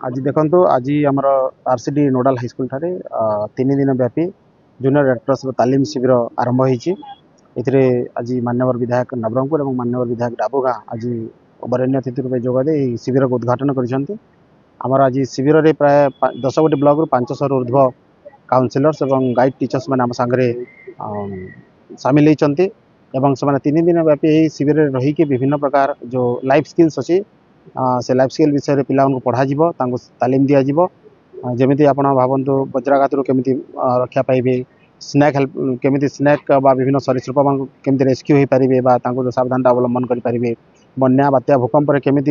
आज देखो आज आमर आरसीडी नोडाल हाईस्कल ठारे 3 दिन व्यापी जूनियर रेड क्रॉस तालीम शिविर आरंभ होती। आज मान्यवर विधायक नवरंगपुर और मान्यवर विधायक डाबुगा आज बरेण्य अतिथि रूप जोगदे शिविर को उद्घाटन कर आज शिविर में प्राय 10 गोटी ब्लॉक रु 500 ऊर्ध्व काउनसिलर्स और गाइड टीचर्स मैंने आम सांगे सामिल होती। 3 दिन व्यापी शिविर में रहीकि विभिन्न प्रकार जो लाइफ स्किल्स अच्छी से लाइफ स्किल विषय पिला पढ़ा तालीम दि जाव। जमी आप भावतु वज्राघात केमी रक्षा पाइबे, स्नैक हेल्प केमी स्नैक विभिन्न सरीसृप केमी रेस्क्यू हो पारे सावधानता अवलंबन करेंगे, बन्या बात्या भूकंप केमी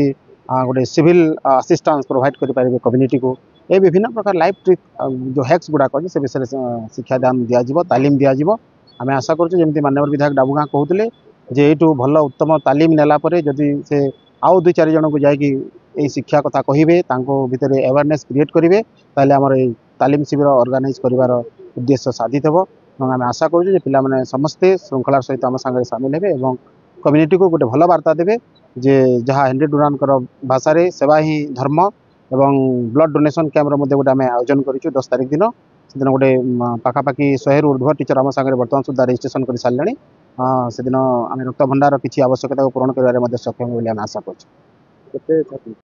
गोटे सिविल असिस्टेंस प्रोवाइड करेंगे कम्युनिटी को। ये विभिन्न प्रकार लाइफ ट्रिक जो हैक्स गुड़ाक अच्छे से विषय शिक्षा दान दिज्व तालीम दि जाव। आम आशा करें मान्यवर विधायक डाबुगा कहते जे यू भल उत्तम तालीम नेलापर जदि से आउ 2-4 जन को जाकि शिक्षा कथा कहे भितर अवेयरनेस क्रिएट करेंगे ताले आमर तालीम शिविर ऑर्गेनाइज कर उद्देश्य साधित हो। आम आशा करूँ पे समस्ते श्रृंखलार सहित आम सागर सामिल हे और कम्युनिटी को गोटे भल बार्ता देवे जे जहाँ हेनरी डुनान्ट भाषा सेवा ही धर्म एवं ब्लड डोनेशन कैंप गोटे आम आयोजन करूँ 10 तारिख दिन से दिन गोटे पाखापाखि 100 ऊर्ध्व टीचर आम सागर बर्तमान सुधा रजिस्ट्रेशन कर सारे। से दिन आम रक्त भंडार किसी आवश्यकता पूरण कर सक्षम आशा कर।